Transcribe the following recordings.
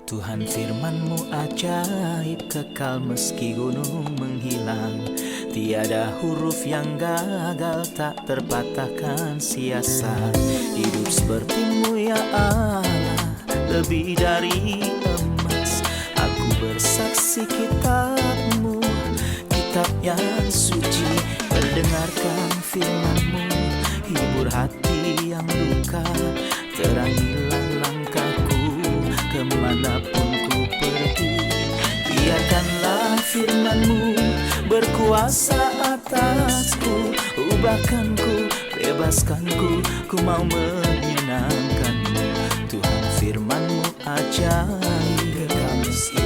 Tuhan firman-Mu ajaib, kekal meski gunung menghilang. Tiada huruf yang gagal, tak terpatahkan siasat. Hidup seperti-Mu ya Allah, lebih dari emas. Aku bersaksi kitab-Mu, kitab yang suci. Mendengarkan firman-Mu, hibur hati yang luka. Terangilah langkahku kemanapun ku pergi. Biarkanlah firman-Mu berkuasa atasku. Ubahkanku, bebaskanku, ku mau menyenangkan-Mu. Tuhan firman-Mu ajaib, kekal meski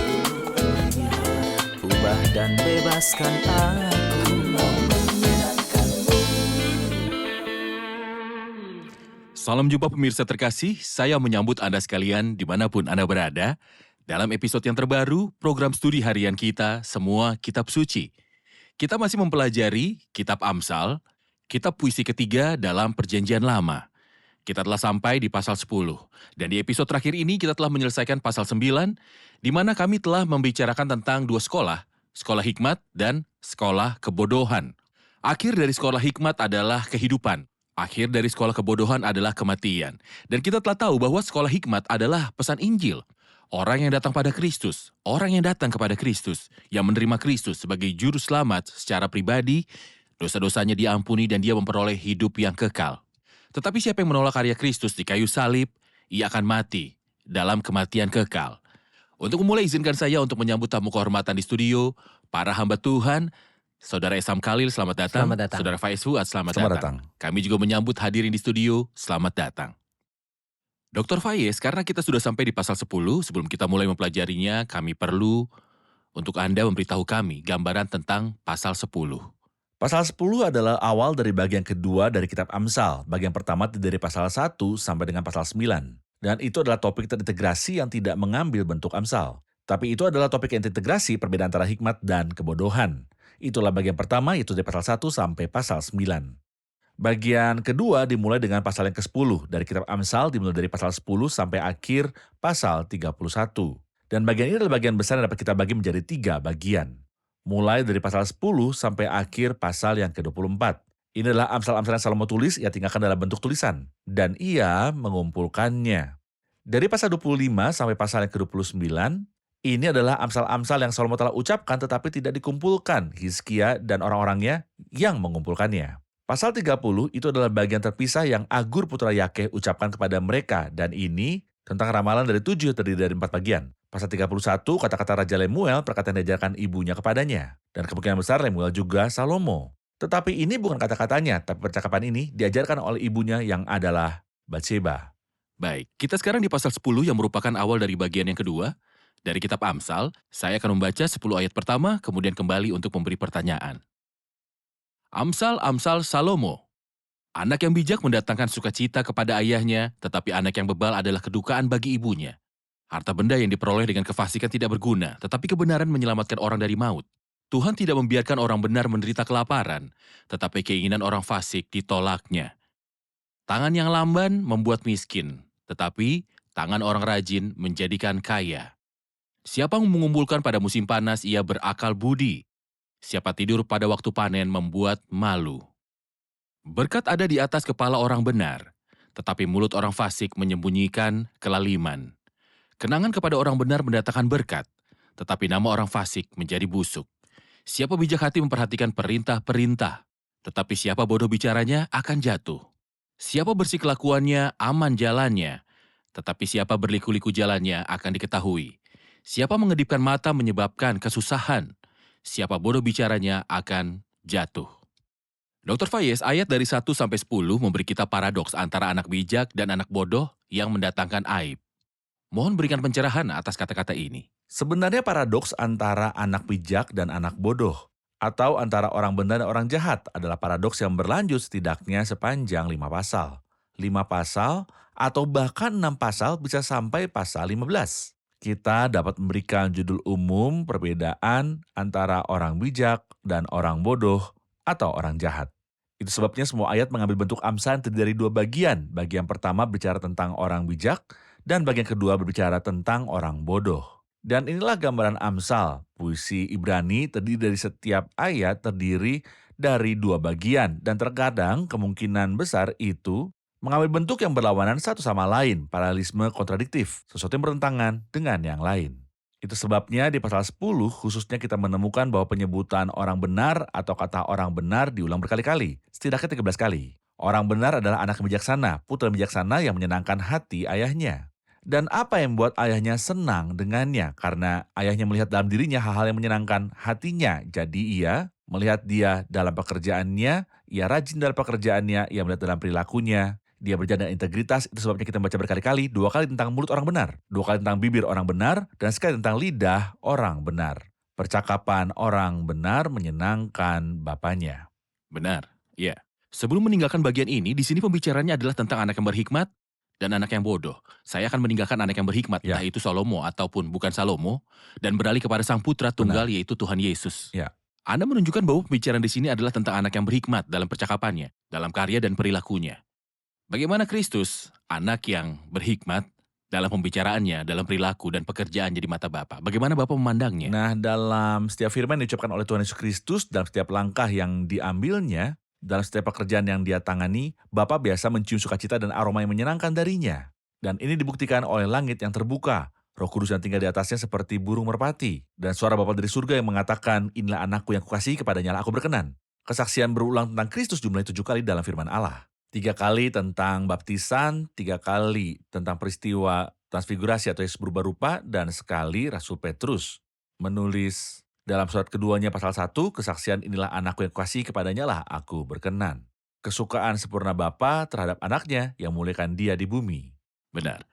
gunungnya. Ubah dan bebaskan aku, mau menyenangkan-Mu. Salam jumpa pemirsa terkasih, saya menyambut Anda sekalian dimanapun Anda berada. Dalam episode yang terbaru, program studi harian kita, Semua Kitab Suci. Kita masih mempelajari Kitab Amsal, kitab puisi ketiga dalam Perjanjian Lama. Kita telah sampai di pasal 10, dan di episode terakhir ini kita telah menyelesaikan pasal 9, di mana kami telah membicarakan tentang dua sekolah, sekolah hikmat dan sekolah kebodohan. Akhir dari sekolah hikmat adalah kehidupan. Akhir dari sekolah kebodohan adalah kematian. Dan kita telah tahu bahwa sekolah hikmat adalah pesan Injil. Orang yang datang pada Kristus, orang yang datang kepada Kristus, yang menerima Kristus sebagai juru selamat secara pribadi, dosa-dosanya diampuni dan dia memperoleh hidup yang kekal. Tetapi siapa yang menolak karya Kristus di kayu salib, ia akan mati dalam kematian kekal. Untuk memulai, izinkan saya untuk menyambut tamu kehormatan di studio, para hamba Tuhan. Saudara Esam Khalil, selamat datang. Selamat datang. Saudara Faiz Fuad, selamat Selamat datang. Kami juga menyambut hadirin di studio, selamat datang. Dr. Faiz, karena kita sudah sampai di pasal 10, sebelum kita mulai mempelajarinya, kami perlu untuk Anda memberitahu kami gambaran tentang pasal 10. Pasal 10 adalah awal dari bagian kedua dari kitab Amsal. Bagian pertama dari pasal 1 sampai dengan pasal 9. Dan itu adalah topik terintegrasi yang tidak mengambil bentuk Amsal. Tapi itu adalah topik yang terintegrasi perbedaan antara hikmat dan kebodohan. Itulah bagian pertama, yaitu dari pasal 1 sampai pasal 9. Bagian kedua dimulai dengan pasal yang ke-10 dari kitab Amsal, dimulai dari pasal 10 sampai akhir pasal 31. Dan bagian ini adalah bagian besar yang dapat kita bagi menjadi 3 bagian. Mulai dari pasal 10 sampai akhir pasal yang ke-24. Ini adalah Amsal-Amsal yang Salomo tulis, ia tinggalkan dalam bentuk tulisan. Dan ia mengumpulkannya. Dari pasal 25 sampai pasal yang ke-29, ini adalah Amsal-Amsal yang Salomo telah ucapkan tetapi tidak dikumpulkan. Hizkia dan orang-orangnya yang mengumpulkannya. Pasal 30 itu adalah bagian terpisah yang Agur putra Yakeh ucapkan kepada mereka. Dan ini tentang ramalan dari 7 terdiri dari 4 bagian. Pasal 31, kata-kata Raja Lemuel, perkataan yang diajarkan ibunya kepadanya. Dan kemungkinan besar Lemuel juga Salomo. Tetapi ini bukan kata-katanya, tapi percakapan ini diajarkan oleh ibunya yang adalah Batseba. Baik, kita sekarang di pasal 10 yang merupakan awal dari bagian yang kedua. Dari kitab Amsal, saya akan membaca 10 ayat pertama, kemudian kembali untuk memberi pertanyaan. Amsal Salomo. Anak yang bijak mendatangkan sukacita kepada ayahnya, tetapi anak yang bebal adalah kedukaan bagi ibunya. Harta benda yang diperoleh dengan kefasikan tidak berguna, tetapi kebenaran menyelamatkan orang dari maut. Tuhan tidak membiarkan orang benar menderita kelaparan, tetapi keinginan orang fasik ditolaknya. Tangan yang lamban membuat miskin, tetapi tangan orang rajin menjadikan kaya. Siapa mengumpulkan pada musim panas, ia berakal budi. Siapa tidur pada waktu panen membuat malu. Berkat ada di atas kepala orang benar, tetapi mulut orang fasik menyembunyikan kelaliman. Kenangan kepada orang benar mendatangkan berkat, tetapi nama orang fasik menjadi busuk. Siapa bijak hati memperhatikan perintah-perintah, tetapi siapa bodoh bicaranya akan jatuh. Siapa bersih kelakuannya aman jalannya, tetapi siapa berliku-liku jalannya akan diketahui. Siapa mengedipkan mata menyebabkan kesusahan. Siapa bodoh bicaranya akan jatuh. Dr. Faiz, ayat dari 1 sampai 10 memberi kita paradoks antara anak bijak dan anak bodoh yang mendatangkan aib. Mohon berikan pencerahan atas kata-kata ini. Sebenarnya paradoks antara anak bijak dan anak bodoh, atau antara orang benar dan orang jahat, adalah paradoks yang berlanjut setidaknya sepanjang 5 pasal. 5 pasal atau bahkan 6 pasal bisa sampai pasal 15. Kita dapat memberikan judul umum perbedaan antara orang bijak dan orang bodoh atau orang jahat. Itu sebabnya semua ayat mengambil bentuk amsal yang terdiri dari 2 bagian. Bagian pertama bicara tentang orang bijak, Dan bagian kedua berbicara tentang orang bodoh. Dan inilah gambaran Amsal. Puisi Ibrani terdiri dari setiap ayat terdiri dari 2 bagian. Dan terkadang kemungkinan besar itu mengambil bentuk yang berlawanan satu sama lain, paralelisme kontradiktif, sesuatu yang bertentangan dengan yang lain. Itu sebabnya di pasal 10 khususnya kita menemukan bahwa penyebutan orang benar atau kata orang benar diulang berkali-kali, setidaknya 13 kali. Orang benar adalah anak bijaksana, putra bijaksana yang menyenangkan hati ayahnya. Dan apa yang membuat ayahnya senang dengannya? Karena ayahnya melihat dalam dirinya hal-hal yang menyenangkan hatinya. Jadi ia melihat dia dalam pekerjaannya, ia rajin dalam pekerjaannya, ia melihat dalam perilakunya, dia berjalan dengan integritas. Itu sebabnya kita membaca berkali-kali, 2 kali tentang mulut orang benar, 2 kali tentang bibir orang benar, dan sekali tentang lidah orang benar. Percakapan orang benar menyenangkan bapaknya. Benar, ya. Sebelum meninggalkan bagian ini, di sini pembicaranya adalah tentang anak yang berhikmat dan anak yang bodoh. Saya akan meninggalkan anak yang berhikmat, Ya. entah itu Salomo ataupun bukan Salomo, dan beralih kepada sang putra tunggal, yaitu Tuhan Yesus. Ya. Anda menunjukkan bahwa pembicaraan di sini adalah tentang anak yang berhikmat dalam percakapannya, dalam karya dan perilakunya. Bagaimana Kristus, anak yang berhikmat dalam pembicaraannya, dalam perilaku dan pekerjaannya di mata Bapa? Bagaimana Bapa memandangnya? Nah, dalam setiap firman yang diucapkan oleh Tuhan Yesus Kristus, dalam setiap langkah yang diambilnya, dalam setiap pekerjaan yang dia tangani, Bapa biasa mencium sukacita dan aroma yang menyenangkan darinya. Dan ini dibuktikan oleh langit yang terbuka, Roh Kudus yang tinggal di atasnya seperti burung merpati, dan suara Bapa dari surga yang mengatakan, inilah anakku yang kukasihi, kepadanya lah aku berkenan. Kesaksian berulang tentang Kristus jumlahnya 7 kali dalam firman Allah. 3 kali tentang baptisan, 3 kali tentang peristiwa transfigurasi atau Yesus berubah rupa, dan sekali Rasul Petrus menulis dalam surat keduanya pasal 1, kesaksian inilah anakku yang kukasihi, kepadanya lah aku berkenan. Kesukaan sempurna Bapa terhadap anaknya yang memuliakan dia di bumi. Benar.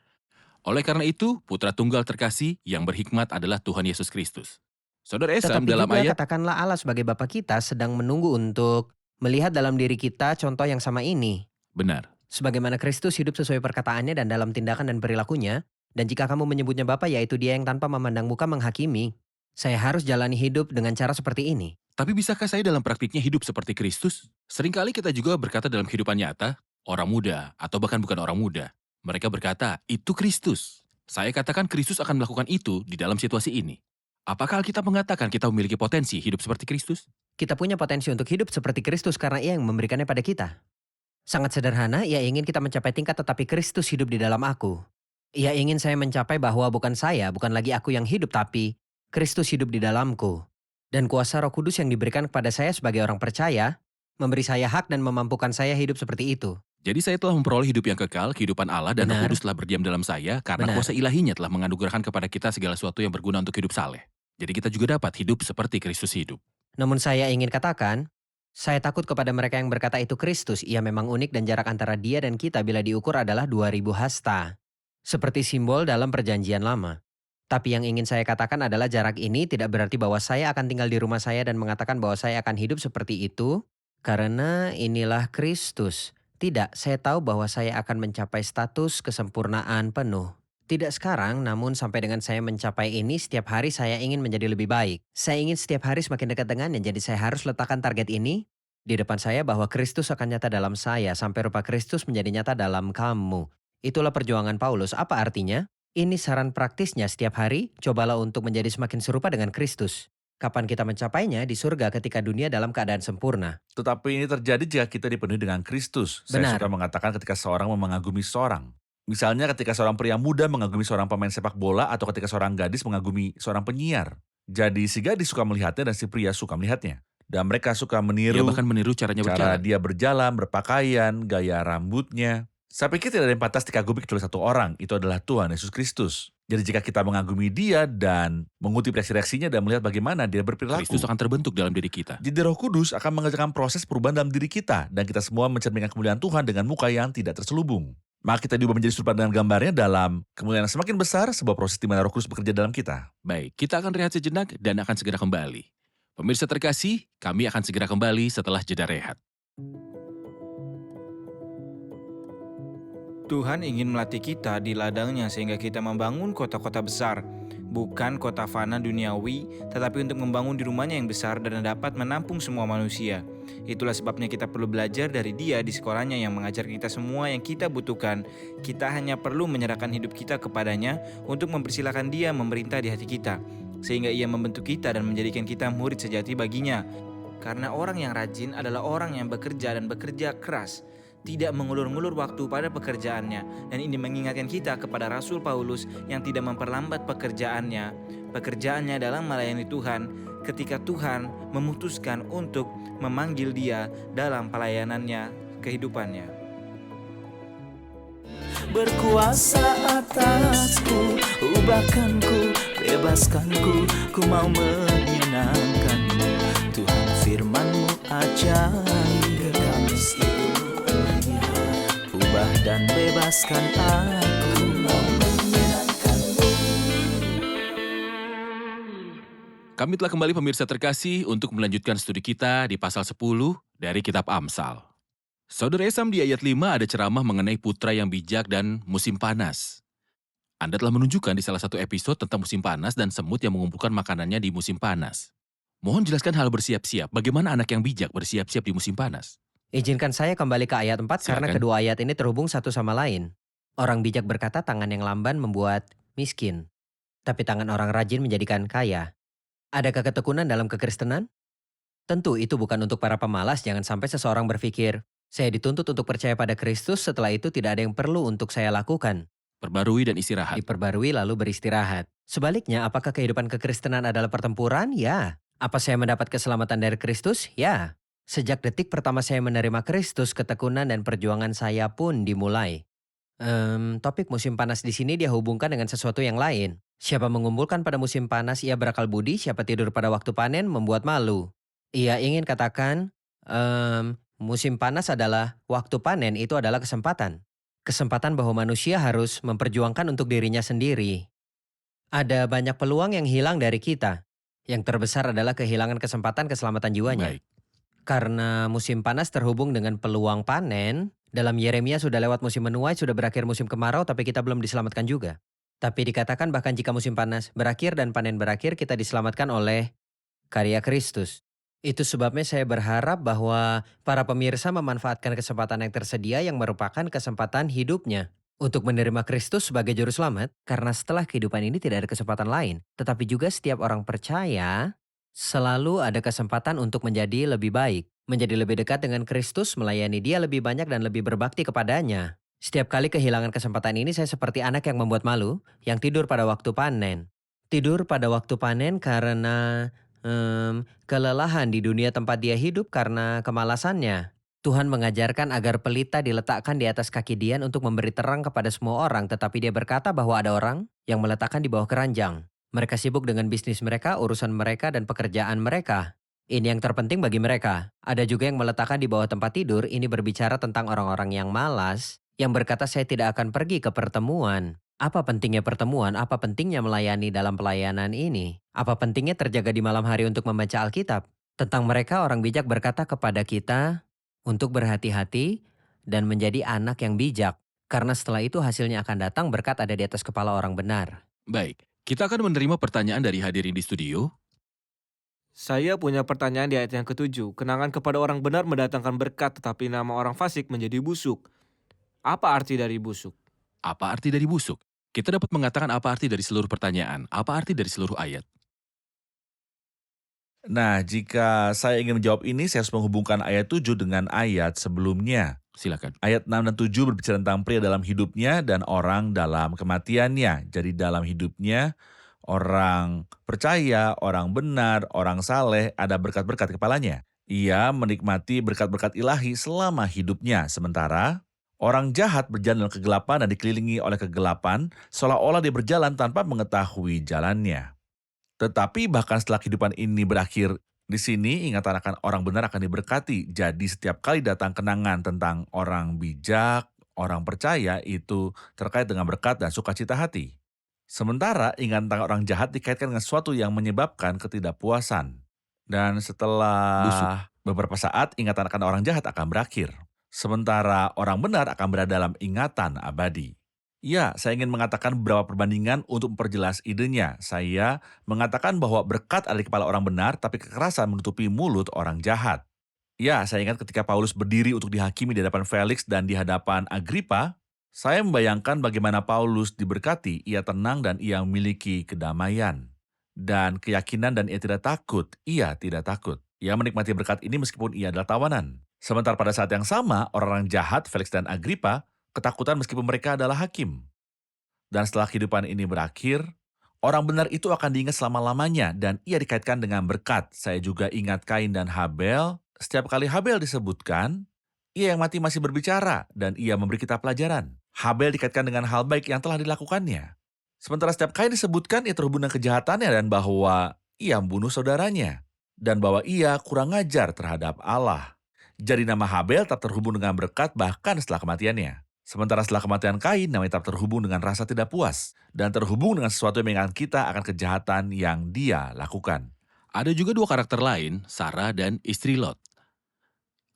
Oleh karena itu, putra tunggal terkasih yang berhikmat adalah Tuhan Yesus Kristus. Saudara Esam Tetapi dalam juga ayat, katakanlah Allah sebagai Bapa kita sedang menunggu untuk melihat dalam diri kita contoh yang sama ini. benar. Sebagaimana Kristus hidup sesuai perkataannya dan dalam tindakan dan perilakunya, dan jika kamu menyebutnya Bapa, yaitu dia yang tanpa memandang muka menghakimi, saya harus jalani hidup dengan cara seperti ini. Tapi bisakah saya dalam praktiknya hidup seperti Kristus? Seringkali kita juga berkata dalam kehidupan nyata, orang muda atau bahkan bukan orang muda. Mereka berkata, itu Kristus. Saya katakan Kristus akan melakukan itu di dalam situasi ini. Apakah Alkitab mengatakan kita memiliki potensi hidup seperti Kristus? Kita punya potensi untuk hidup seperti Kristus karena ia yang memberikannya pada kita. Sangat sederhana, ia ingin kita mencapai tingkat tetapi Kristus hidup di dalam aku. Ia ingin saya mencapai bahwa bukan lagi aku yang hidup, tapi Kristus hidup di dalamku. Dan kuasa Roh Kudus yang diberikan kepada saya sebagai orang percaya, memberi saya hak dan memampukan saya hidup seperti itu. Jadi saya telah memperoleh hidup yang kekal, kehidupan Allah, dan Roh Benar. Kudus telah berdiam dalam saya karena Benar. kuasa ilahinya telah menganugerahkan kepada kita segala sesuatu yang berguna untuk hidup saleh. Jadi kita juga dapat hidup seperti Kristus hidup. Namun saya ingin katakan, saya takut kepada mereka yang berkata itu Kristus. Ia memang unik dan jarak antara dia dan kita bila diukur adalah 2000 hasta. Seperti simbol dalam perjanjian lama. Tapi yang ingin saya katakan adalah jarak ini tidak berarti bahwa saya akan tinggal di rumah saya dan mengatakan bahwa saya akan hidup seperti itu karena inilah Kristus. Tidak, saya tahu bahwa saya akan mencapai status kesempurnaan penuh. Tidak sekarang, namun sampai dengan saya mencapai ini, setiap hari saya ingin menjadi lebih baik. Saya ingin setiap hari semakin dekat dengannya, jadi saya harus letakkan target ini di depan saya bahwa Kristus akan nyata dalam saya, sampai rupa Kristus menjadi nyata dalam kamu. Itulah perjuangan Paulus. Apa artinya? Ini saran praktisnya setiap hari, cobalah untuk menjadi semakin serupa dengan Kristus. Kapan kita mencapainya? Di surga ketika dunia dalam keadaan sempurna. Tetapi ini terjadi jika kita dipenuhi dengan Kristus. Saya Benar. suka mengatakan ketika seorang mengagumi seorang. Misalnya ketika seorang pria muda mengagumi seorang pemain sepak bola atau ketika seorang gadis mengagumi seorang penyiar. Jadi si gadis suka melihatnya dan si pria suka melihatnya. Dan mereka suka Dia meniru bahkan meniru caranya cara berjalan. dia berjalan, berpakaian, gaya rambutnya. Saya pikir tidak ada yang pantas dikagumi kecuali satu orang, itu adalah Tuhan Yesus Kristus. Jadi jika kita mengagumi dia dan mengutip reaksi-reaksinya dan melihat bagaimana dia berperilaku, Kristus akan terbentuk dalam diri kita. jadi Roh Kudus akan mengerjakan proses perubahan dalam diri kita dan kita semua mencerminkan kemuliaan Tuhan dengan muka yang tidak terselubung. Maka kita diubah menjadi serupa dengan gambarnya dalam kemuliaan yang semakin besar, sebuah proses di mana Roh Kudus bekerja dalam kita. Baik, kita akan rehat sejenak dan akan segera kembali. Pemirsa terkasih, kami akan segera kembali setelah jeda rehat. Tuhan ingin melatih kita di ladangnya sehingga kita membangun kota-kota besar. Bukan kota fana duniawi, tetapi untuk membangun di rumahnya yang besar dan dapat menampung semua manusia. Itulah sebabnya kita perlu belajar dari Dia di sekolahnya yang mengajar kita semua yang kita butuhkan. Kita hanya perlu menyerahkan hidup kita kepadanya untuk mempersilahkan Dia memerintah di hati kita, sehingga Ia membentuk kita dan menjadikan kita murid sejati baginya. Karena orang yang rajin adalah orang yang bekerja dan bekerja keras, tidak mengulur-ngulur waktu pada pekerjaannya. Dan ini mengingatkan kita kepada Rasul Paulus yang tidak memperlambat pekerjaannya dalam melayani Tuhan ketika Tuhan memutuskan untuk memanggil dia dalam pelayanannya kehidupannya. Berkuasa atasku, ubahkanku, bebaskanku, ku mau menyenangkanmu. Tuhan firman-Mu ajaib, kekal seluruhnya. Ubah dan bebaskan aku, mau menyenangkanmu. Kami telah kembali pemirsa terkasih untuk melanjutkan studi kita di pasal 10 dari kitab Amsal. Saudara Esam, di ayat 5 ada ceramah mengenai putra yang bijak dan musim panas. Anda telah menunjukkan di salah satu episode tentang musim panas dan semut yang mengumpulkan makanannya di musim panas. Mohon jelaskan hal bersiap-siap, bagaimana anak yang bijak bersiap-siap di musim panas? Izinkan saya kembali ke ayat 4 karena Silakan. kedua ayat ini terhubung satu sama lain. Orang bijak berkata tangan yang lamban membuat miskin, tapi tangan orang rajin menjadikan kaya. Adakah ketekunan dalam kekristenan? Tentu itu bukan untuk para pemalas. Jangan sampai seseorang berpikir, saya dituntut untuk percaya pada Kristus, setelah itu tidak ada yang perlu untuk saya lakukan. Perbarui dan istirahat. Diperbarui lalu beristirahat. Sebaliknya, apakah kehidupan kekristenan adalah pertempuran? Ya. Apa saya mendapat keselamatan dari Kristus? Ya. Sejak detik pertama saya menerima Kristus, ketekunan dan perjuangan saya pun dimulai. Topik musim panas di sini dia hubungkan dengan sesuatu yang lain. Siapa mengumpulkan pada musim panas, ia berakal budi. Siapa tidur pada waktu panen, membuat malu. Ia ingin katakan, musim panas adalah waktu panen, itu adalah kesempatan. Kesempatan bahwa manusia harus memperjuangkan untuk dirinya sendiri. Ada banyak peluang yang hilang dari kita. Yang terbesar adalah kehilangan kesempatan keselamatan jiwanya. Baik. Karena musim panas terhubung dengan peluang panen, dalam Yeremia sudah lewat musim menuai, sudah berakhir musim kemarau, tapi kita belum diselamatkan juga. Tapi dikatakan bahkan jika musim panas berakhir dan panen berakhir, kita diselamatkan oleh karya Kristus. Itu sebabnya saya berharap bahwa para pemirsa memanfaatkan kesempatan yang tersedia yang merupakan kesempatan hidupnya untuk menerima Kristus sebagai juru selamat, karena setelah kehidupan ini tidak ada kesempatan lain. Tetapi juga setiap orang percaya selalu ada kesempatan untuk menjadi lebih baik, menjadi lebih dekat dengan Kristus, melayani Dia lebih banyak dan lebih berbakti kepadanya. Setiap kali kehilangan kesempatan ini, saya seperti anak yang membuat malu, yang tidur pada waktu panen. Tidur pada waktu panen karena kelelahan di dunia tempat dia hidup karena kemalasannya. Tuhan mengajarkan agar pelita diletakkan di atas kaki Dian untuk memberi terang kepada semua orang, tetapi dia berkata bahwa ada orang yang meletakkan di bawah keranjang. Mereka sibuk dengan bisnis mereka, urusan mereka, dan pekerjaan mereka. Ini yang terpenting bagi mereka. Ada juga yang meletakkan di bawah tempat tidur. Ini berbicara tentang orang-orang yang malas, yang berkata saya tidak akan pergi ke pertemuan. Apa pentingnya pertemuan? Apa pentingnya melayani dalam pelayanan ini? Apa pentingnya terjaga di malam hari untuk membaca Alkitab? Tentang mereka, orang bijak berkata kepada kita untuk berhati-hati dan menjadi anak yang bijak. Karena setelah itu hasilnya akan datang, berkat ada di atas kepala orang benar. Baik, kita akan menerima pertanyaan dari hadirin di studio. Saya punya pertanyaan di ayat yang ke-7. Kenangan kepada orang benar mendatangkan berkat, tetapi nama orang fasik menjadi busuk. Apa arti dari busuk? Apa arti dari busuk? Kita dapat mengatakan apa arti dari seluruh pertanyaan, apa arti dari seluruh ayat. Nah, jika saya ingin menjawab ini, saya harus menghubungkan ayat 7 dengan ayat sebelumnya. Silakan. Ayat 6 dan 7 berbicara tentang pria dalam hidupnya dan orang dalam kematiannya. Jadi dalam hidupnya, orang percaya, orang benar, orang saleh, ada berkat-berkat kepalanya. Ia menikmati berkat-berkat ilahi selama hidupnya. Sementara orang jahat berjalan dalam kegelapan dan dikelilingi oleh kegelapan, seolah-olah dia berjalan tanpa mengetahui jalannya. Tetapi bahkan setelah kehidupan ini berakhir, di sini ingatan akan orang benar akan diberkati. Jadi setiap kali datang kenangan tentang orang bijak, orang percaya itu terkait dengan berkat dan sukacita hati. Sementara ingatan tentang orang jahat dikaitkan dengan sesuatu yang menyebabkan ketidakpuasan. Dan setelah beberapa saat, ingatan akan orang jahat akan berakhir. Sementara orang benar akan berada dalam ingatan abadi. Ya, saya ingin mengatakan beberapa perbandingan untuk memperjelas idenya. Saya mengatakan bahwa berkat ada di kepala orang benar, tapi kekerasan menutupi mulut orang jahat. Ya, saya ingat ketika Paulus berdiri untuk dihakimi di hadapan Felix dan di hadapan Agripa, saya membayangkan bagaimana Paulus diberkati, ia tenang dan ia memiliki kedamaian. Dan keyakinan dan ia tidak takut, ia tidak takut. Ia menikmati berkat ini meskipun ia adalah tawanan. Sementara pada saat yang sama, orang-orang jahat, Felix dan Agripa, ketakutan meskipun mereka adalah hakim. Dan setelah kehidupan ini berakhir, orang benar itu akan diingat selama-lamanya dan ia dikaitkan dengan berkat. Saya juga ingat Kain dan Habel. Setiap kali Habel disebutkan, ia yang mati masih berbicara dan ia memberi kita pelajaran. Habel dikaitkan dengan hal baik yang telah dilakukannya. Sementara setiap Kain disebutkan ia terhubung dengan kejahatannya dan bahwa ia membunuh saudaranya. Dan bahwa ia kurang ajar terhadap Allah. Jadi nama Habel tak terhubung dengan berkat bahkan setelah kematiannya. Sementara setelah kematian Kain, namanya tetap terhubung dengan rasa tidak puas. Dan terhubung dengan sesuatu yang mengingatkan kita akan kejahatan yang dia lakukan. Ada juga dua karakter lain, Sarah dan istri Lot.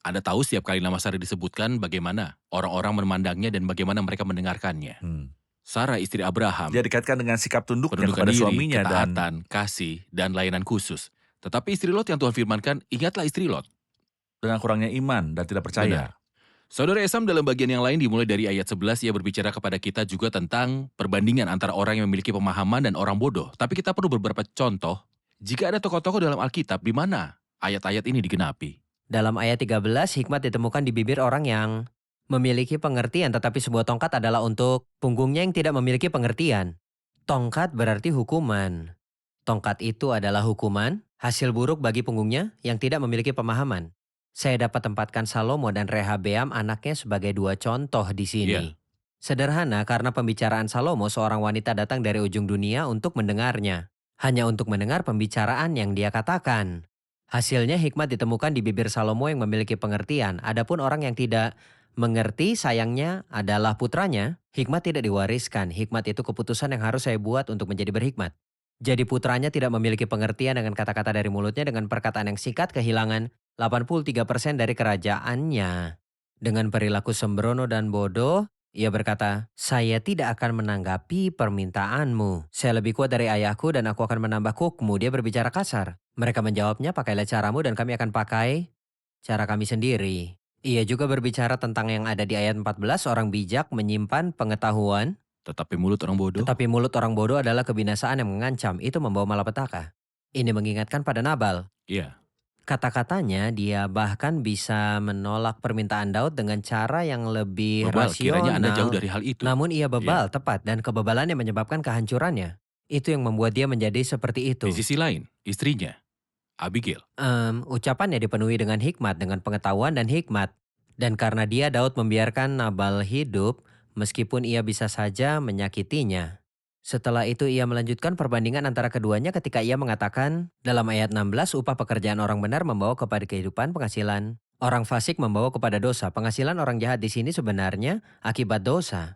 Anda tahu setiap kali nama Sarah disebutkan bagaimana orang-orang memandangnya dan bagaimana mereka mendengarkannya. Sarah istri Abraham, Dia dikaitkan dengan sikap tunduknya penundukan kepada diri, suaminya dan ketaatan, kasih, dan layanan khusus. Tetapi istri Lot yang Tuhan firmankan, ingatlah istri Lot. dengan kurangnya iman dan tidak percaya. Benar. Saudara Esam dalam bagian yang lain dimulai dari ayat 11, ia berbicara kepada kita juga tentang perbandingan antara orang yang memiliki pemahaman dan orang bodoh. Tapi kita perlu beberapa contoh, jika ada tokoh-tokoh dalam Alkitab di mana ayat-ayat ini digenapi. Dalam ayat 13, hikmat ditemukan di bibir orang yang memiliki pengertian, tetapi sebuah tongkat adalah untuk punggungnya yang tidak memiliki pengertian. Tongkat berarti hukuman. Tongkat itu adalah hukuman, hasil buruk bagi punggungnya yang tidak memiliki pemahaman. Saya dapat tempatkan Salomo dan Rehabeam anaknya sebagai dua contoh di sini. Iya. Sederhana karena pembicaraan Salomo, seorang wanita datang dari ujung dunia untuk mendengarnya. Hanya untuk mendengar pembicaraan yang dia katakan. Hasilnya hikmat ditemukan di bibir Salomo yang memiliki pengertian. Adapun orang yang tidak mengerti, sayangnya adalah putranya. Hikmat tidak diwariskan. Hikmat itu keputusan yang harus saya buat untuk menjadi berhikmat. Jadi putranya tidak memiliki pengertian dengan kata-kata dari mulutnya, dengan perkataan yang singkat kehilangan 83% dari kerajaannya. Dengan perilaku sembrono dan bodoh, ia berkata, saya tidak akan menanggapi permintaanmu. Saya lebih kuat dari ayahku dan aku akan menambah kukmu. Dia berbicara kasar. Mereka menjawabnya, pakailah caramu dan kami akan pakai cara kami sendiri. Ia juga berbicara tentang yang ada di ayat 14, orang bijak menyimpan pengetahuan, Tetapi mulut orang bodoh, tetapi mulut orang bodoh adalah kebinasaan yang mengancam. Itu membawa malapetaka. Ini mengingatkan pada Nabal. iya. Kata-katanya dia bahkan bisa menolak permintaan Daud dengan cara yang lebih Bebal, rasional. kiranya Anda jauh dari hal itu. Namun ia bebal, tepat, dan kebebalannya menyebabkan kehancurannya. Itu yang membuat dia menjadi seperti itu. Di sisi lain, istrinya, Abigail, Ucapannya dipenuhi dengan hikmat, dengan pengetahuan dan hikmat. Dan karena dia, Daud membiarkan Nabal hidup, meskipun ia bisa saja menyakitinya. Setelah itu ia melanjutkan perbandingan antara keduanya ketika ia mengatakan dalam ayat 16, upah pekerjaan orang benar membawa kepada kehidupan, penghasilan orang fasik membawa kepada dosa. Penghasilan orang jahat di sini sebenarnya akibat dosa.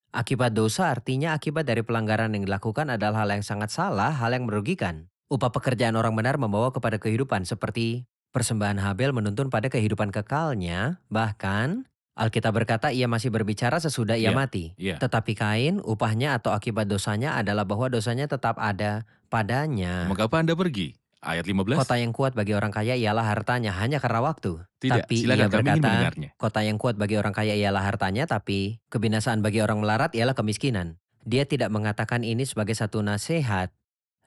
Akibat dosa artinya akibat dari pelanggaran yang dilakukan adalah hal yang sangat salah, hal yang merugikan. Upah pekerjaan orang benar membawa kepada kehidupan, seperti persembahan Habel menuntun pada kehidupan kekalnya, bahkan Alkitab berkata ia masih berbicara sesudah ia Iya, mati. iya. Tetapi Kain, upahnya atau akibat dosanya adalah bahwa dosanya tetap ada padanya. mengapa Anda pergi? Ayat 15? Kota yang kuat bagi orang kaya ialah hartanya hanya karena waktu. Tidak, Tapi silakan ia kami ingin berkata, mendengarnya. kota yang kuat bagi orang kaya ialah hartanya, tapi kebinasaan bagi orang melarat ialah kemiskinan. Dia tidak mengatakan ini sebagai satu nasihat.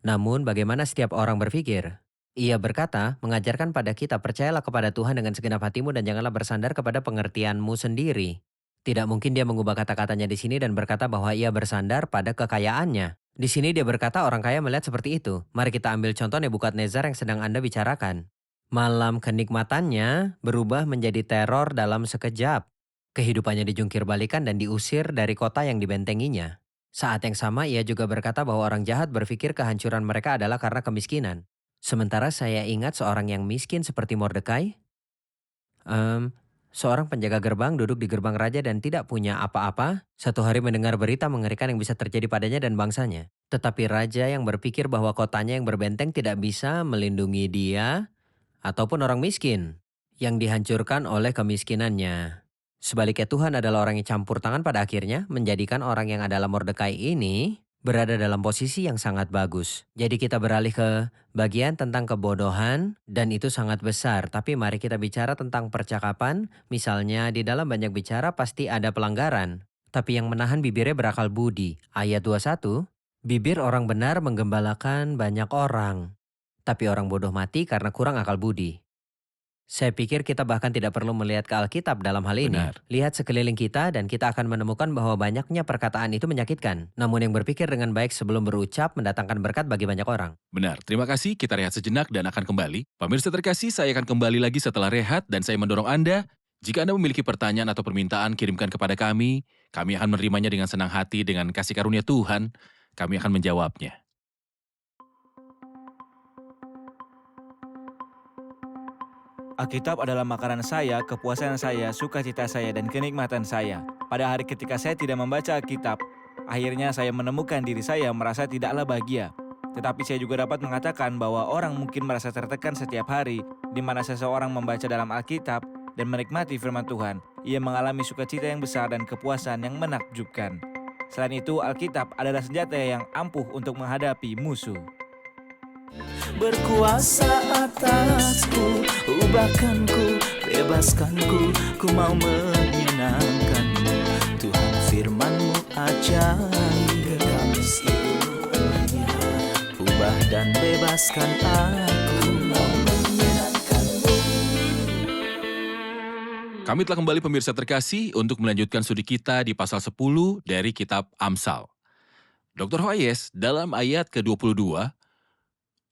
Namun bagaimana setiap orang berpikir? Ia berkata, mengajarkan pada kita, percayalah kepada Tuhan dengan segenap hatimu dan janganlah bersandar kepada pengertianmu sendiri. Tidak mungkin dia mengubah kata-katanya di sini dan berkata bahwa ia bersandar pada kekayaannya. Di sini dia berkata orang kaya melihat seperti itu. Mari kita ambil contoh Nebukadnezar yang sedang Anda bicarakan. Malam kenikmatannya berubah menjadi teror dalam sekejap. Kehidupannya dijungkir balikan dan diusir dari kota yang dibentenginya. Saat yang sama ia juga berkata bahwa orang jahat berpikir kehancuran mereka adalah karena kemiskinan. Sementara saya ingat seorang yang miskin seperti Mordekai. Seorang penjaga gerbang duduk di gerbang raja dan tidak punya apa-apa. Satu hari mendengar berita mengerikan yang bisa terjadi padanya dan bangsanya. Tetapi raja yang berpikir bahwa kotanya yang berbenteng tidak bisa melindungi dia ataupun orang miskin yang dihancurkan oleh kemiskinannya. Sebaliknya Tuhan adalah orang yang campur tangan pada akhirnya menjadikan orang yang adalah Mordekai ini berada dalam posisi yang sangat bagus. Jadi kita beralih ke bagian tentang kebodohan dan itu sangat besar. Tapi mari kita bicara tentang percakapan. Misalnya di dalam banyak bicara pasti ada pelanggaran. Tapi yang menahan bibirnya berakal budi. Ayat 21, bibir orang benar menggembalakan banyak orang. Tapi orang bodoh mati karena kurang akal budi. Saya pikir kita bahkan tidak perlu melihat ke Alkitab dalam hal ini. Benar. Lihat sekeliling kita dan kita akan menemukan bahwa banyaknya perkataan itu menyakitkan. Namun yang berpikir dengan baik sebelum berucap mendatangkan berkat bagi banyak orang. Benar, terima kasih. Kita rehat sejenak dan akan kembali. Pemirsa terkasih, saya akan kembali lagi setelah rehat dan saya mendorong Anda. Jika Anda memiliki pertanyaan atau permintaan, kirimkan kepada kami. Kami akan menerimanya dengan senang hati, dengan kasih karunia Tuhan. Kami akan menjawabnya. Alkitab adalah makanan saya, kepuasan saya, sukacita saya, dan kenikmatan saya. Pada hari ketika saya tidak membaca Alkitab, akhirnya saya menemukan diri saya merasa tidaklah bahagia. Tetapi saya juga dapat mengatakan bahwa orang mungkin merasa tertekan setiap hari, di mana seseorang membaca dalam Alkitab dan menikmati firman Tuhan. Ia mengalami sukacita yang besar dan kepuasan yang menakjubkan. Selain itu, Alkitab adalah senjata yang ampuh untuk menghadapi musuh. Berkuasa atasku, ubahkanku, bebaskanku, ku mau menyenangkanmu. Tuhan firman-Mu ajaib, kekal seluruhnya. Ubah dan bebaskan aku, mau menyenangkanmu. Kami telah kembali pemirsa terkasih untuk melanjutkan studi kita di pasal 10 dari kitab Amsal. Dr. Hoyes, dalam ayat ke-22,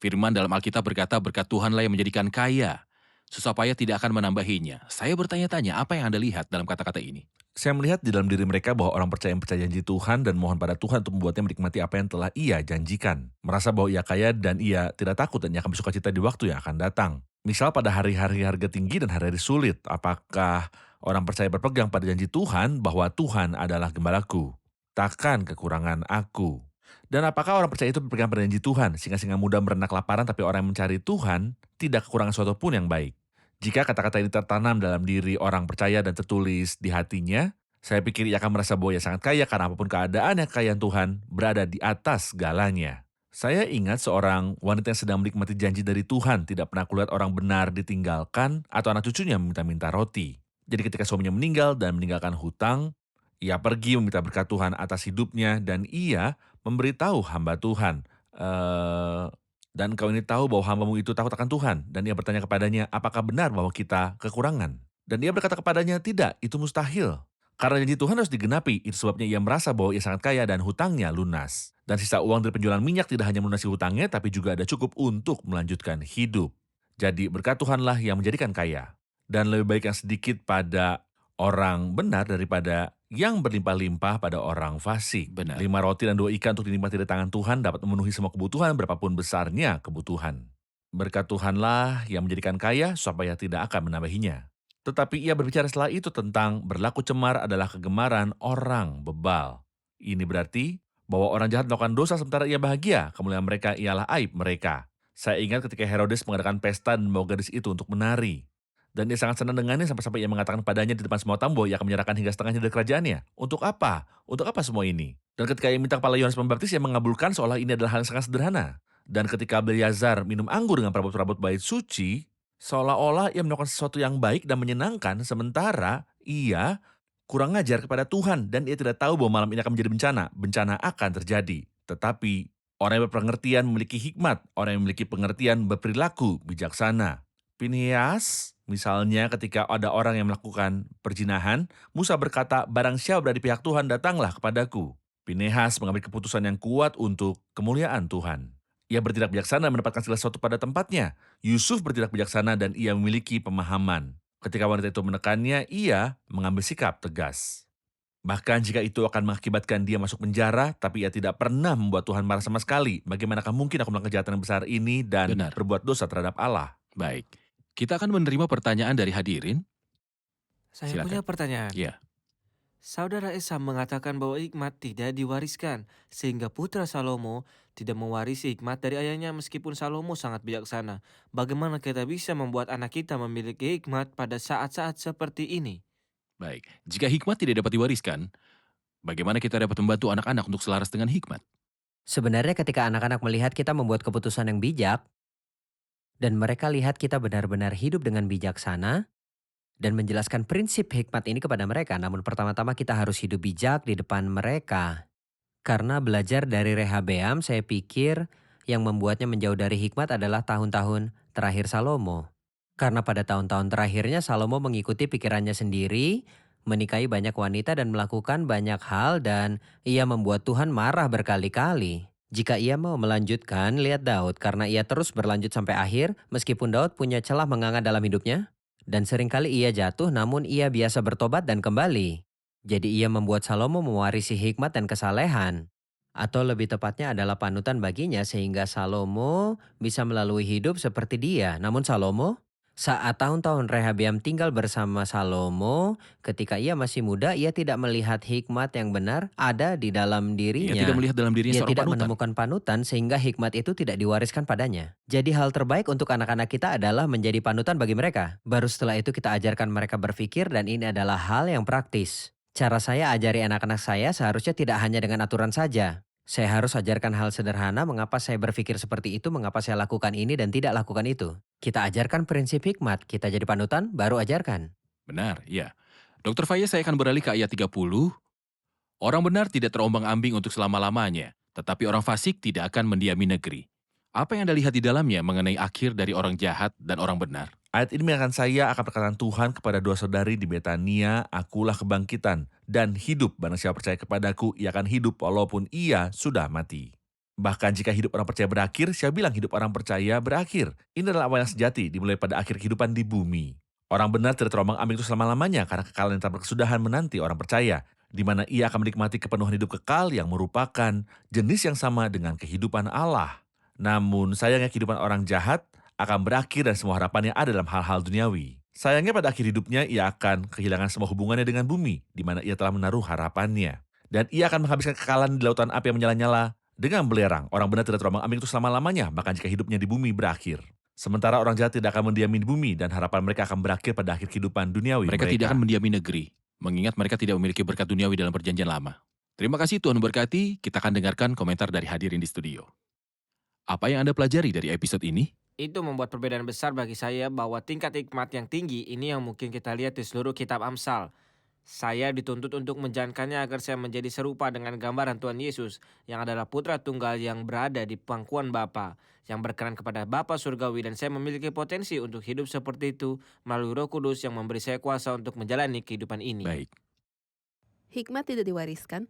firman dalam Alkitab berkata, berkat Tuhanlah yang menjadikan kaya, susah payah tidak akan menambahinya. Saya bertanya-tanya, apa yang Anda lihat dalam kata-kata ini? Saya melihat di dalam diri mereka bahwa orang percaya yang percaya janji Tuhan dan mohon pada Tuhan untuk membuatnya menikmati apa yang telah ia janjikan. Merasa bahwa ia kaya dan ia tidak takut dan ia akan bersukacita di waktu yang akan datang. Misal pada hari-hari harga tinggi dan hari-hari sulit, apakah orang percaya berpegang pada janji Tuhan bahwa Tuhan adalah gembalaku, takkan kekurangan aku. Dan apakah orang percaya itu berpegang pada janji Tuhan sehingga mudah merenak kelaparan, tapi orang yang mencari Tuhan tidak kekurangan suatu pun yang baik. Jika kata-kata ini tertanam dalam diri orang percaya dan tertulis di hatinya, saya pikir ia akan merasa bahwa ia sangat kaya karena apapun keadaannya, kekayaan Tuhan berada di atas segalanya. Saya ingat seorang wanita yang sedang menikmati janji dari Tuhan, tidak pernah kulihat orang benar ditinggalkan atau anak cucunya meminta-minta roti. Jadi ketika suaminya meninggal dan meninggalkan hutang, ia pergi meminta berkat Tuhan atas hidupnya dan ia memberitahu hamba Tuhan, dan kau ini tahu bahwa hambamu itu takut akan Tuhan. Dan ia bertanya kepadanya, apakah benar bahwa kita kekurangan? Dan ia berkata kepadanya, tidak, itu mustahil. Karena janji Tuhan harus digenapi, itu sebabnya ia merasa bahwa ia sangat kaya dan hutangnya lunas. Dan sisa uang dari penjualan minyak tidak hanya melunasi hutangnya, tapi juga ada cukup untuk melanjutkan hidup. Jadi berkat Tuhanlah yang menjadikan kaya. Dan lebih baik yang sedikit pada orang benar daripada yang berlimpah-limpah pada orang fasik. Benar. 5 roti dan 2 ikan untuk dinikmati dari tangan Tuhan dapat memenuhi semua kebutuhan berapapun besarnya kebutuhan. Berkat Tuhanlah yang menjadikan kaya supaya tidak akan menambahinya. Tetapi ia berbicara setelah itu tentang berlaku cemar adalah kegemaran orang bebal. Ini berarti bahwa orang jahat melakukan dosa sementara ia bahagia, kemuliaan mereka ialah aib mereka. Saya ingat ketika Herodes mengadakan pesta dan membawa gadis itu untuk menari. Dan dia sangat senang dengannya sampai-sampai ia mengatakan padanya di depan semua tamu ia akan menyerahkan hingga setengahnya dari kerajaannya. Untuk apa? Untuk apa semua ini? Dan ketika ia minta kepala Yohanes Pembaptis, ia mengabulkan seolah ini adalah hal yang sangat sederhana. Dan ketika Belsazar minum anggur dengan perabot-perabot bait suci, seolah-olah ia melakukan sesuatu yang baik dan menyenangkan, sementara ia kurang ajar kepada Tuhan dan ia tidak tahu bahwa malam ini akan menjadi bencana. Bencana akan terjadi. Tetapi orang yang berpengertian memiliki hikmat, orang yang memiliki pengertian berperilaku bijaksana. Pinheas, misalnya ketika ada orang yang melakukan perzinahan, Musa berkata, barang siapa berada di pihak Tuhan, datanglah kepadaku. Pinheas mengambil keputusan yang kuat untuk kemuliaan Tuhan. Ia bertindak bijaksana mendapatkan segala sesuatu pada tempatnya. Yusuf bertindak bijaksana dan ia memiliki pemahaman. Ketika wanita itu menekannya, ia mengambil sikap tegas. Bahkan jika itu akan mengakibatkan dia masuk penjara, tapi ia tidak pernah membuat Tuhan marah sama sekali. Bagaimanakah mungkin aku melakukan kejahatan yang besar ini dan Benar. berbuat dosa terhadap Allah? Baik, kita akan menerima pertanyaan dari hadirin. Saya Silakan. punya pertanyaan. Ya. Saudara Esa mengatakan bahwa hikmat tidak diwariskan, sehingga putra Salomo tidak mewarisi hikmat dari ayahnya meskipun Salomo sangat bijaksana. Bagaimana kita bisa membuat anak kita memiliki hikmat pada saat-saat seperti ini? Baik, jika hikmat tidak dapat diwariskan, bagaimana kita dapat membantu anak-anak untuk selaras dengan hikmat? Sebenarnya ketika anak-anak melihat kita membuat keputusan yang bijak, dan mereka lihat kita benar-benar hidup dengan bijaksana, dan menjelaskan prinsip hikmat ini kepada mereka, namun pertama-tama kita harus hidup bijak di depan mereka. Karena belajar dari Rehabeam, saya pikir yang membuatnya menjauh dari hikmat adalah tahun-tahun terakhir Salomo. Karena pada tahun-tahun terakhirnya Salomo mengikuti pikirannya sendiri, menikahi banyak wanita dan melakukan banyak hal, dan ia membuat Tuhan marah berkali-kali. Jika ia mau melanjutkan, lihat Daud, karena ia terus berlanjut sampai akhir, meskipun Daud punya celah menganga dalam hidupnya, dan seringkali ia jatuh namun ia biasa bertobat dan kembali. Jadi ia membuat Salomo mewarisi hikmat dan kesalehan. Atau lebih tepatnya adalah panutan baginya sehingga Salomo bisa melalui hidup seperti dia. Namun Salomo, saat tahun-tahun Rehabeam tinggal bersama Salomo, ketika ia masih muda, ia tidak melihat hikmat yang benar ada di dalam dirinya. Ia tidak melihat dalam dirinya Ia seorang tidak panutan. menemukan panutan sehingga hikmat itu tidak diwariskan padanya. Jadi hal terbaik untuk anak-anak kita adalah menjadi panutan bagi mereka. Baru setelah itu kita ajarkan mereka berpikir, dan ini adalah hal yang praktis. Cara saya ajari anak-anak saya seharusnya tidak hanya dengan aturan saja. Saya harus ajarkan hal sederhana, mengapa saya berpikir seperti itu, mengapa saya lakukan ini dan tidak lakukan itu. Kita ajarkan prinsip hikmat, kita jadi panutan, baru ajarkan. Benar, ya. Dr. Faya, saya akan beralih ke ayat 30. Orang benar tidak terombang-ambing untuk selama-lamanya, tetapi orang fasik tidak akan mendiami negeri. Apa yang Anda lihat di dalamnya mengenai akhir dari orang jahat dan orang benar? Ayat ini mengingatkan saya akan perkataan Tuhan kepada dua saudari di Betania, akulah kebangkitan dan hidup. Barang siapa percaya kepadaku, ia akan hidup walaupun ia sudah mati. Bahkan jika hidup orang percaya berakhir, saya bilang hidup orang percaya berakhir. Ini adalah awal yang sejati, dimulai pada akhir kehidupan di bumi. Orang benar tidak terombang-ambing itu selama-lamanya karena kekalahan yang tak berkesudahan menanti orang percaya, di mana ia akan menikmati kepenuhan hidup kekal yang merupakan jenis yang sama dengan kehidupan Allah. Namun sayangnya kehidupan orang jahat akan berakhir dan semua harapannya ada dalam hal-hal duniawi. Sayangnya pada akhir hidupnya ia akan kehilangan semua hubungannya dengan bumi, di mana ia telah menaruh harapannya. Dan ia akan menghabiskan kekalahan di lautan api yang menyala-nyala dengan belerang. Orang benar tidak terombang-ambing itu selama-lamanya, bahkan jika hidupnya di bumi berakhir. Sementara orang jahat tidak akan mendiami di bumi dan harapan mereka akan berakhir pada akhir kehidupan duniawi Mereka tidak akan mendiami negeri, mengingat mereka tidak memiliki berkat duniawi dalam perjanjian lama. Terima kasih, Tuhan memberkati. Kita akan dengarkan komentar dari hadirin di studio. Apa yang Anda pelajari dari episode ini? Itu membuat perbedaan besar bagi saya bahwa tingkat hikmat yang tinggi ini yang mungkin kita lihat di seluruh kitab Amsal. Saya dituntut untuk menjalankannya agar saya menjadi serupa dengan gambaran Tuhan Yesus yang adalah putra tunggal yang berada di pangkuan Bapa, yang berkenan kepada Bapa surgawi, dan saya memiliki potensi untuk hidup seperti itu melalui Roh Kudus yang memberi saya kuasa untuk menjalani kehidupan ini. Baik. Hikmat tidak diwariskan,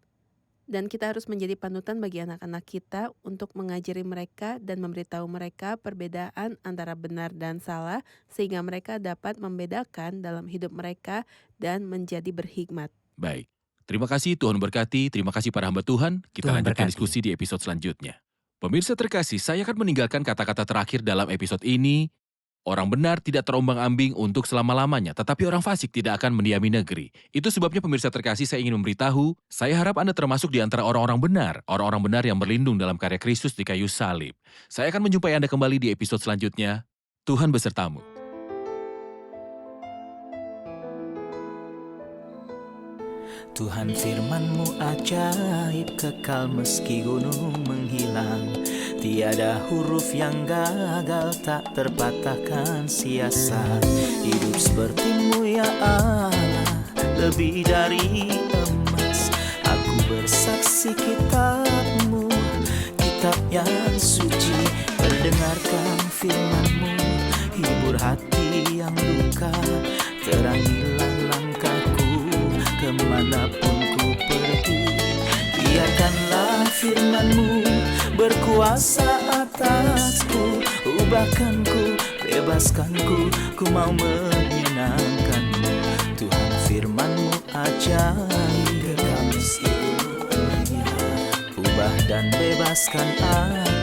dan kita harus menjadi panutan bagi anak-anak kita untuk mengajari mereka dan memberitahu mereka perbedaan antara benar dan salah, sehingga mereka dapat membedakan dalam hidup mereka dan menjadi berhikmat. Baik. Terima kasih, Tuhan berkati. Terima kasih para hamba Tuhan. Kita Tuhan lanjutkan berkati. diskusi di episode selanjutnya. Pemirsa terkasih, saya akan meninggalkan kata-kata terakhir dalam episode ini. Orang benar tidak terombang-ambing untuk selama-lamanya, tetapi orang fasik tidak akan mendiami negeri. Itu sebabnya pemirsa terkasih, saya ingin memberitahu, saya harap Anda termasuk di antara orang-orang benar yang berlindung dalam karya Kristus di kayu salib. Saya akan menjumpai Anda kembali di episode selanjutnya. Tuhan besertamu. Tuhan firman-Mu ajaib, kekal meski gunung menghilang. Tiada huruf yang gagal, tak terpatahkan siasat. Hidup seperti-Mu ya Allah, lebih dari emas. Aku bersaksi kitab-Mu, kitab yang suci. Mendengarkan firman-Mu, hibur hati yang luka. Terangilah langkahku kemanapun ku pergi. Biarkanlah firman-Mu berkuasa atasku. Ubahkanku, bebaskanku, ku mau menyenangkan-Mu. Tuhan firman-Mu ajaib, kekal meski ubah dan bebaskan aku.